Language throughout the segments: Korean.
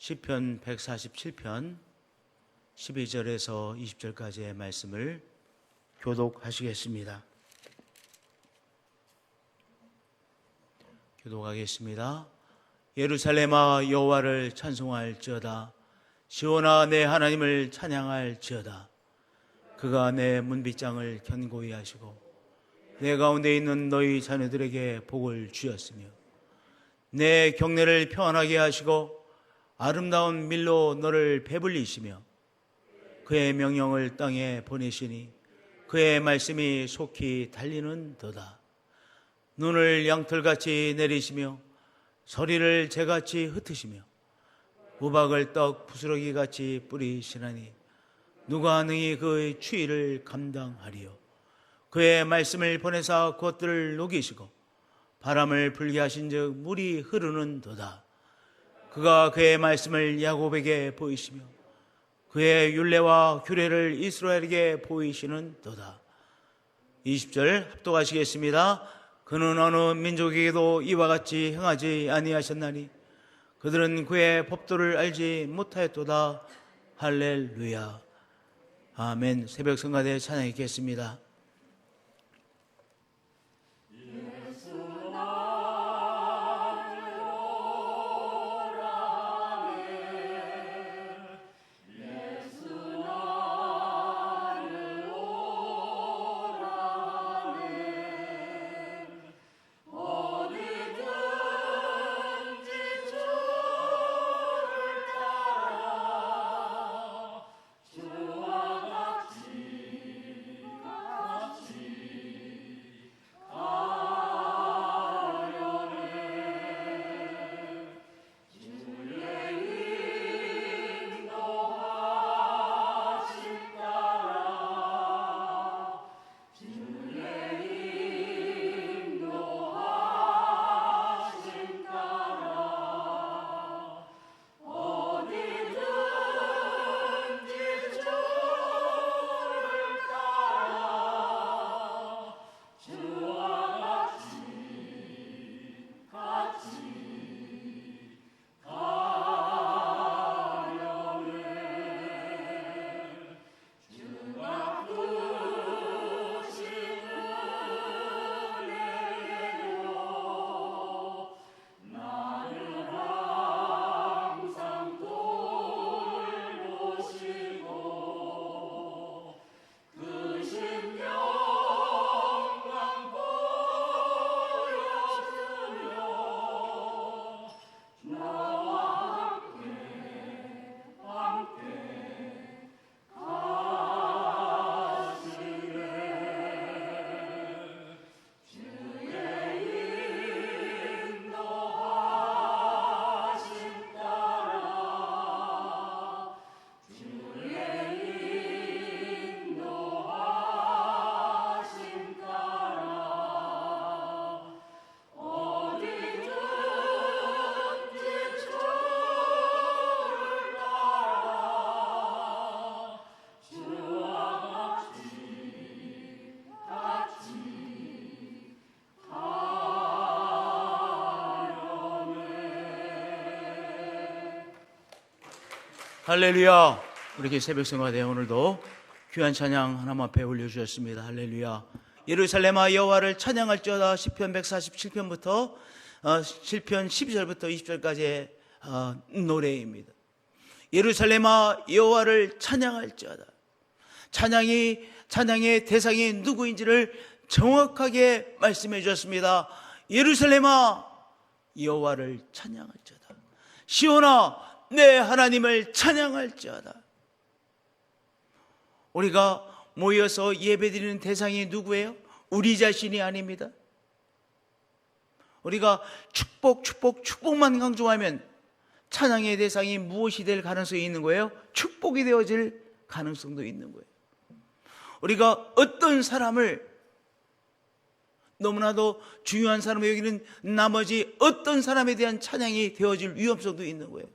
시편 147편 12절에서 20절까지의 말씀을 교독하시겠습니다. 교독하겠습니다. 예루살렘아 여호와를 찬송할지어다. 시온아 내 하나님을 찬양할지어다. 그가 내 문빗장을 견고히 하시고 내 가운데 있는 너희 자녀들에게 복을 주셨으며 내 경내를 평안하게 하시고 아름다운 밀로 너를 배불리시며 그의 명령을 땅에 보내시니 그의 말씀이 속히 달리는도다. 눈을 양털같이 내리시며 서리를 재같이 흩으시며 우박을 떡 부스러기같이 뿌리시나니 누가 능히 그의 추위를 감당하리요. 그의 말씀을 보내사 그것들을 녹이시고 바람을 불게 하신즉 물이 흐르는도다. 그가 그의 말씀을 야곱에게 보이시며 그의 율례와 규례를 이스라엘에게 보이시는도다. 20절 합독하시겠습니다. 그는 어느 민족에게도 이와 같이 행하지 아니하셨나니 그들은 그의 법도를 알지 못하였도다. 할렐루야. 아멘. 새벽 성가대 찬양하겠습니다. 할렐루야. 우리 새벽 성가대 오늘도 귀한 찬양 하나님 앞에 올려주셨습니다. 할렐루야. 예루살렘아 여호와를 찬양할지어다. 시편 147편부터 시편 12절부터 20절까지의 노래입니다. 예루살렘아 여호와를 찬양할지어다. 찬양의 대상이 누구인지를 정확하게 말씀해 주셨습니다. 예루살렘아 여호와를 찬양할지어다. 시온아 내 하나님을 찬양할지어다. 우리가 모여서 예배드리는 대상이 누구예요? 우리 자신이 아닙니다. 우리가 축복만 강조하면 찬양의 대상이 무엇이 될 가능성이 있는 거예요? 축복이 되어질 가능성도 있는 거예요. 우리가 어떤 사람을 너무나도 중요한 사람을 여기는 나머지 어떤 사람에 대한 찬양이 되어질 위험성도 있는 거예요.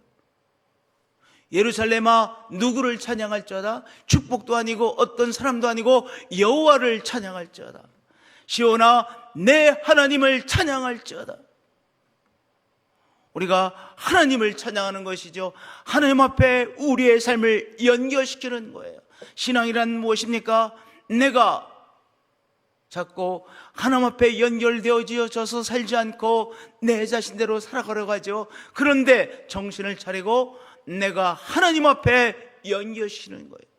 예루살렘아 누구를 찬양할지어다. 축복도 아니고 어떤 사람도 아니고 여호와를 찬양할지어다. 시온아 내 하나님을 찬양할지어다. 우리가 하나님을 찬양하는 것이죠. 하나님 앞에 우리의 삶을 연결시키는 거예요. 신앙이란 무엇입니까? 내가 자꾸 하나님 앞에 연결되어져서 살지 않고 내 자신대로 살아가려고 하죠. 그런데 정신을 차리고 내가 하나님 앞에 연결시키는 거예요.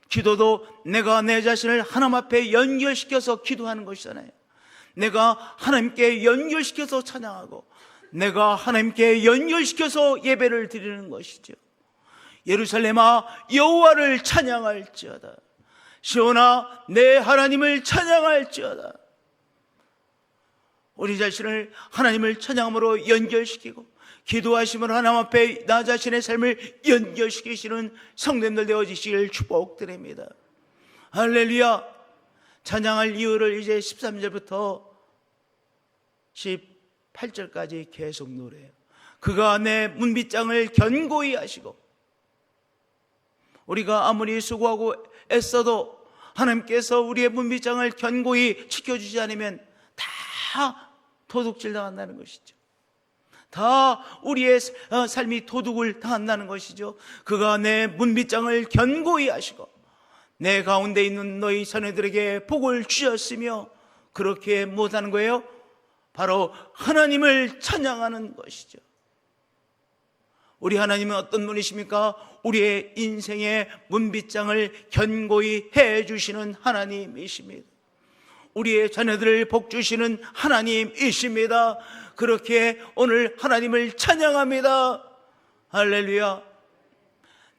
기도도 내가 내 자신을 하나님 앞에 연결시켜서 기도하는 것이잖아요. 내가 하나님께 연결시켜서 찬양하고 내가 하나님께 연결시켜서 예배를 드리는 것이죠. 예루살렘아 여호와를 찬양할지어다. 시온아 내 하나님을 찬양할지어다. 우리 자신을 하나님을 찬양으로 연결시키고 기도하심으로 하나님 앞에 나 자신의 삶을 연결시키시는 성도님들 되어지시길 축복드립니다. 할렐루야. 찬양할 이유를 이제 13절부터 18절까지 계속 노래해요. 그가 내 문빗장을 견고히 하시고, 우리가 아무리 수고하고 애써도 하나님께서 우리의 문빗장을 견고히 지켜주지 않으면 다 도둑질 당한다는 것이죠. 다 우리의 삶이 도둑을 당한다는 것이죠. 그가 내 문빗장을 견고히 하시고 내 가운데 있는 너희 자녀들에게 복을 주셨으며, 그렇게 못하는 거예요? 바로 하나님을 찬양하는 것이죠. 우리 하나님은 어떤 분이십니까? 우리의 인생의 문빗장을 견고히 해주시는 하나님이십니다. 우리의 자녀들을 복주시는 하나님이십니다. 그렇게 오늘 하나님을 찬양합니다. 할렐루야.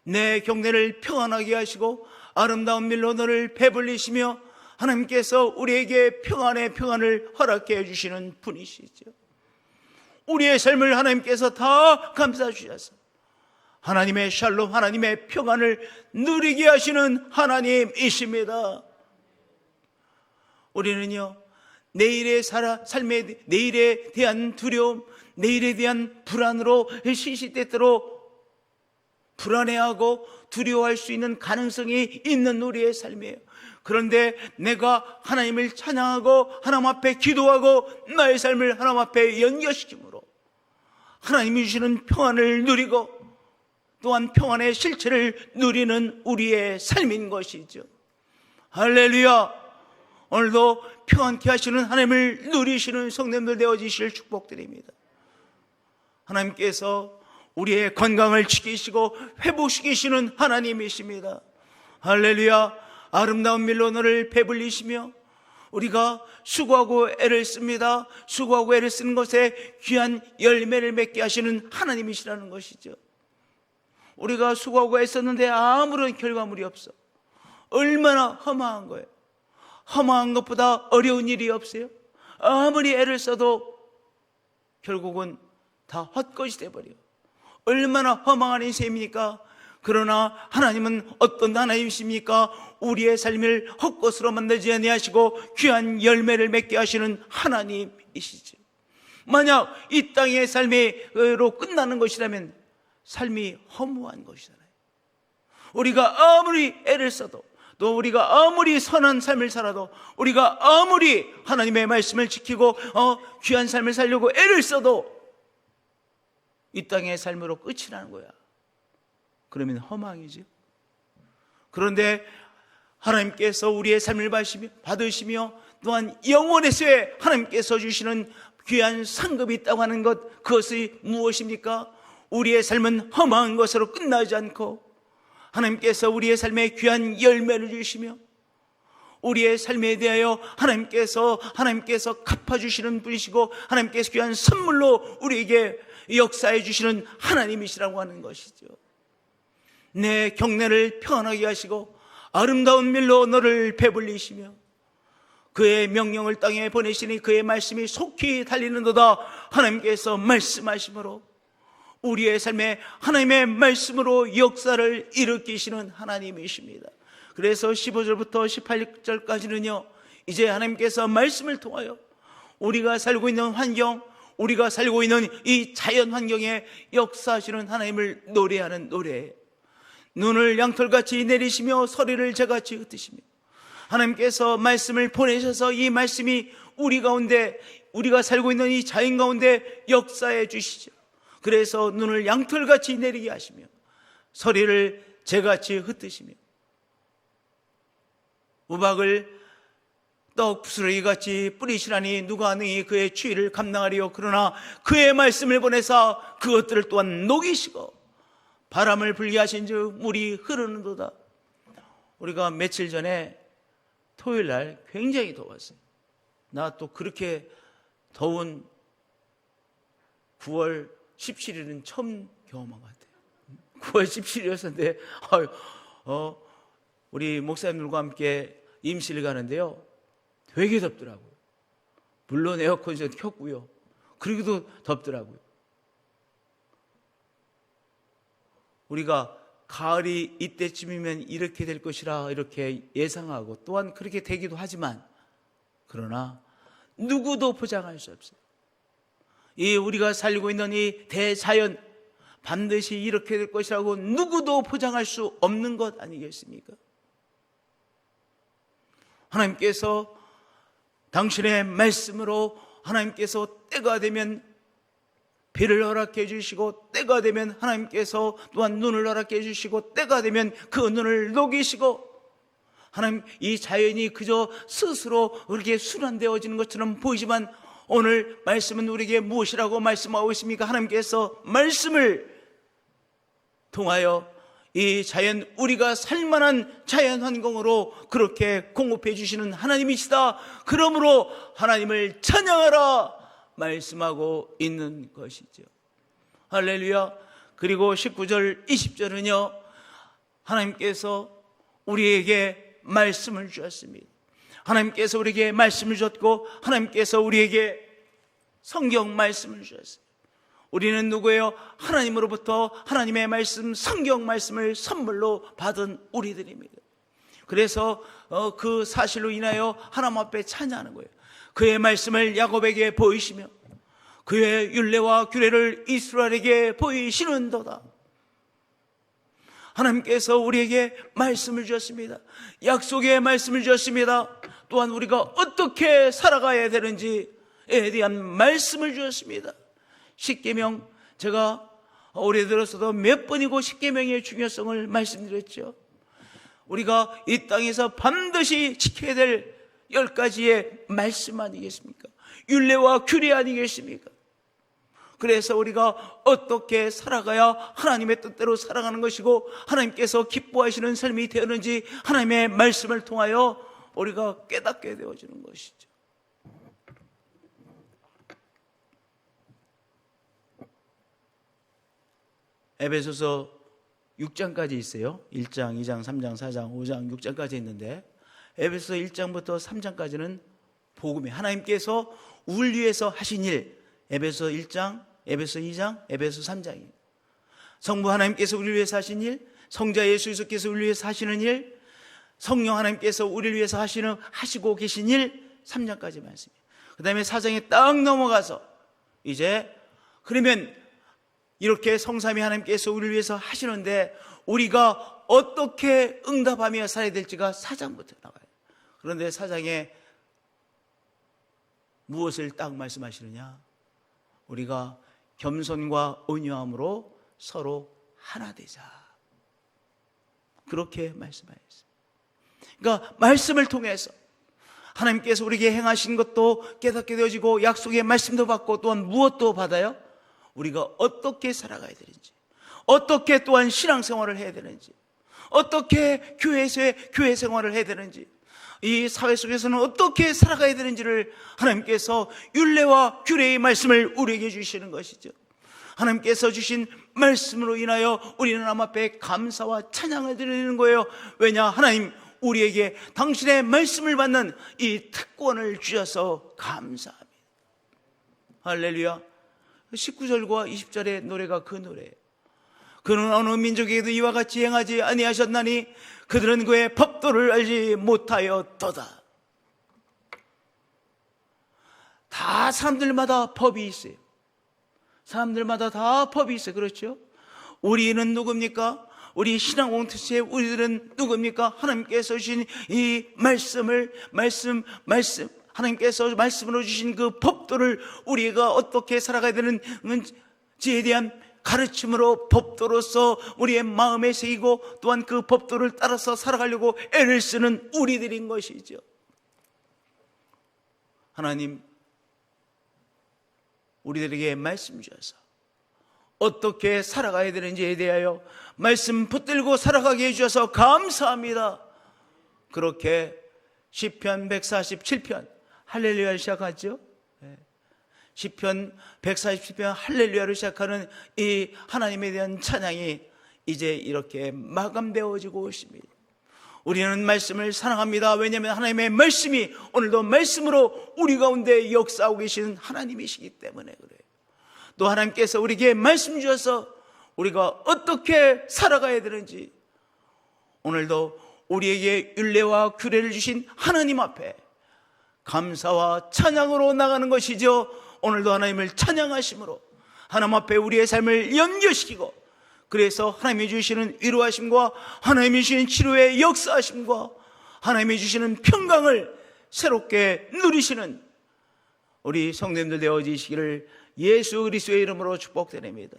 내 경내를 평안하게 하시고 아름다운 밀로 너를 배불리시며 하나님께서 우리에게 평안의 평안을 허락해 주시는 분이시죠. 우리의 삶을 하나님께서 다 감싸 주셔서 하나님의 샬롬, 하나님의 평안을 누리게 하시는 하나님이십니다. 우리는요, 내일의 삶의 내일에 대한 두려움, 내일에 대한 불안으로 시시때때로 불안해하고 두려워할 수 있는 가능성이 있는 우리의 삶이에요. 그런데 내가 하나님을 찬양하고 하나님 앞에 기도하고 나의 삶을 하나님 앞에 연결시킴으로 하나님이 주시는 평안을 누리고 또한 평안의 실체를 누리는 우리의 삶인 것이죠. 할렐루야. 오늘도 평안케 하시는 하나님을 누리시는 성도님들 되어지실 축복드립니다. 하나님께서 우리의 건강을 지키시고 회복시키시는 하나님이십니다. 할렐루야. 아름다운 밀로 너를 배불리시며 우리가 수고하고 애를 씁니다. 수고하고 애를 쓰는 것에 귀한 열매를 맺게 하시는 하나님이시라는 것이죠. 우리가 수고하고 애썼는데 아무런 결과물이 없어. 얼마나 허망한 거예요. 허망한 것보다 어려운 일이 없어요. 아무리 애를 써도 결국은 다 헛것이 돼버려요. 얼마나 허망한 인생입니까? 그러나 하나님은 어떤 하나님이십니까? 우리의 삶을 헛것으로 만들지 아니하시고 귀한 열매를 맺게 하시는 하나님이시죠. 만약 이 땅의 삶으로 끝나는 것이라면 삶이 허무한 것이잖아요. 우리가 아무리 애를 써도, 또 우리가 아무리 선한 삶을 살아도, 우리가 아무리 하나님의 말씀을 지키고 귀한 삶을 살려고 애를 써도 이 땅의 삶으로 끝이 나는 거야. 그러면 허망이죠. 그런데 하나님께서 우리의 삶을 받으시며 또한 영원에서의 하나님께서 주시는 귀한 상급이 있다고 하는 것, 그것이 무엇입니까? 우리의 삶은 허망한 것으로 끝나지 않고 하나님께서 우리의 삶에 귀한 열매를 주시며 우리의 삶에 대하여 하나님께서 갚아주시는 분이시고 하나님께서 귀한 선물로 우리에게 역사해 주시는 하나님이시라고 하는 것이죠. 내 경내를 평안하게 하시고 아름다운 밀로 너를 배불리시며 그의 명령을 땅에 보내시니 그의 말씀이 속히 달리는도다 하나님께서 말씀하심으로 우리의 삶에 하나님의 말씀으로 역사를 일으키시는 하나님이십니다. 그래서 15절부터 18절까지는요, 이제 하나님께서 말씀을 통하여 우리가 살고 있는 환경, 우리가 살고 있는 이 자연 환경에 역사하시는 하나님을 노래하는 노래예요. 눈을 양털같이 내리시며 서리를 재같이 흩으시며 하나님께서 말씀을 보내셔서 이 말씀이 우리 가운데, 우리가 살고 있는 이 자연 가운데 역사해 주시죠. 그래서 눈을 양털같이 내리게 하시며 서리를 재같이 흩으시며 우박을 떡 부스러기같이 뿌리시라니 누가 능히 그의 추위를 감당하리요. 그러나 그의 말씀을 보내사 그것들을 또한 녹이시고 바람을 불게 하신즉 물이 흐르는도다. 우리가 며칠 전에 토요일 날 굉장히 더웠어요. 나 또 그렇게 더운 9월 17일은 처음 경험한 것 같아요. 9월 17일이었는데 우리 목사님들과 함께 임시를 가는데요, 되게 덥더라고요. 물론 에어컨 좀 켰고요. 그리고도 덥더라고요. 우리가 가을이 이때쯤이면 이렇게 될 것이라 이렇게 예상하고 또한 그렇게 되기도 하지만, 그러나 누구도 보장할 수 없어요. 이 우리가 살고 있는 이 대자연, 반드시 이렇게 될 것이라고 누구도 보장할 수 없는 것 아니겠습니까? 하나님께서 당신의 말씀으로 하나님께서 때가 되면 비를 허락해 주시고, 때가 되면 하나님께서 또한 눈을 허락해 주시고, 때가 되면 그 눈을 녹이시고, 하나님, 이 자연이 그저 스스로 그렇게 순환되어지는 것처럼 보이지만 오늘 말씀은 우리에게 무엇이라고 말씀하고 있습니까? 하나님께서 말씀을 통하여 이 자연, 우리가 살만한 자연 환경으로 그렇게 공급해 주시는 하나님이시다. 그러므로 하나님을 찬양하라 말씀하고 있는 것이죠. 할렐루야. 그리고 19절 20절은요, 하나님께서 우리에게 말씀을 주셨습니다. 하나님께서 우리에게 말씀을 주셨고, 하나님께서 우리에게 성경 말씀을 주셨어요. 우리는 누구예요? 하나님으로부터 하나님의 말씀, 성경 말씀을 선물로 받은 우리들입니다. 그래서 그 사실로 인하여 하나님 앞에 찬양하는 거예요. 그의 말씀을 야곱에게 보이시며 그의 율례와 규례를 이스라엘에게 보이시는도다. 하나님께서 우리에게 말씀을 주셨습니다. 약속의 말씀을 주셨습니다. 또한 우리가 어떻게 살아가야 되는지에 대한 말씀을 주셨습니다. 십계명, 제가 올해 들어서도 몇 번이고 십계명의 중요성을 말씀드렸죠. 우리가 이 땅에서 반드시 지켜야 될 10가지의 말씀 아니겠습니까? 율례와 규례 아니겠습니까? 그래서 우리가 어떻게 살아가야 하나님의 뜻대로 살아가는 것이고 하나님께서 기뻐하시는 삶이 되었는지 하나님의 말씀을 통하여 우리가 깨닫게 되어지는 것이죠. 에베소서 6장까지 있어요. 1장, 2장, 3장, 4장, 5장, 6장까지 있는데 에베소서 1장부터 3장까지는 복음이 하나님께서 우리를 위해서 하신 일, 에베소 1장, 에베소 2장, 에베소 3장이에요. 성부 하나님께서 우리를 위해서 하신 일, 성자 예수 그리스도께서 우리를 위해서 하시는 일, 성령 하나님께서 우리를 위해서 하시고 계신 일, 3장까지 말씀이에요. 그 다음에 4장에 딱 넘어가서 이제 그러면 이렇게 성삼위 하나님께서 우리를 위해서 하시는데 우리가 어떻게 응답하며 살아야 될지가 4장부터 나와요. 그런데 4장에 무엇을 딱 말씀하시느냐? 우리가 겸손과 온유함으로 서로 하나 되자. 그렇게 말씀하셨어요. 그러니까 말씀을 통해서 하나님께서 우리에게 행하신 것도 깨닫게 되어지고 약속의 말씀도 받고 또한 무엇도 받아요? 우리가 어떻게 살아가야 되는지, 어떻게 또한 신앙생활을 해야 되는지, 어떻게 교회에서의 교회 생활을 해야 되는지, 이 사회 속에서는 어떻게 살아가야 되는지를 하나님께서 율례와 규례의 말씀을 우리에게 주시는 것이죠. 하나님께서 주신 말씀으로 인하여 우리는 하나님 앞에 감사와 찬양을 드리는 거예요. 왜냐? 하나님 우리에게 당신의 말씀을 받는 이 특권을 주셔서 감사합니다. 할렐루야. 19절과 20절의 노래가 그 노래예요. 그는 어느 민족에게도 이와 같이 행하지 아니하셨나니 그들은 그의 법도를 알지 못하였도다. 다 사람들마다 법이 있어요. 사람들마다 다 법이 있어요. 그렇죠? 우리는 누굽니까? 우리 신앙 공동체의 우리들은 누굽니까? 하나님께서 주신 이 말씀을 하나님께서 말씀으로 주신 그 법도를 우리가 어떻게 살아가야 되는 지에 대한 가르침으로 법도로서 우리의 마음에 새기고 또한 그 법도를 따라서 살아가려고 애를 쓰는 우리들인 것이죠. 하나님, 우리들에게 말씀 주셔서 어떻게 살아가야 되는지에 대하여 말씀 붙들고 살아가게 해주셔서 감사합니다. 그렇게 시편 147편 할렐루야를 시작하죠. 시편 147편 할렐루야를 시작하는 이 하나님에 대한 찬양이 이제 이렇게 마감되어지고 있습니다. 우리는 말씀을 사랑합니다. 왜냐하면 하나님의 말씀이 오늘도 말씀으로 우리 가운데 역사하고 계시는 하나님이시기 때문에 그래요. 또 하나님께서 우리에게 말씀 주셔서 우리가 어떻게 살아가야 되는지 오늘도 우리에게 율례와 규례를 주신 하나님 앞에 감사와 찬양으로 나가는 것이죠. 오늘도 하나님을 찬양하심으로 하나님 앞에 우리의 삶을 연결시키고, 그래서 하나님이 주시는 위로하심과 하나님이 주시는 치료의 역사하심과 하나님이 주시는 평강을 새롭게 누리시는 우리 성도님들 되어지시기를 예수 그리스도의 이름으로 축복드립니다.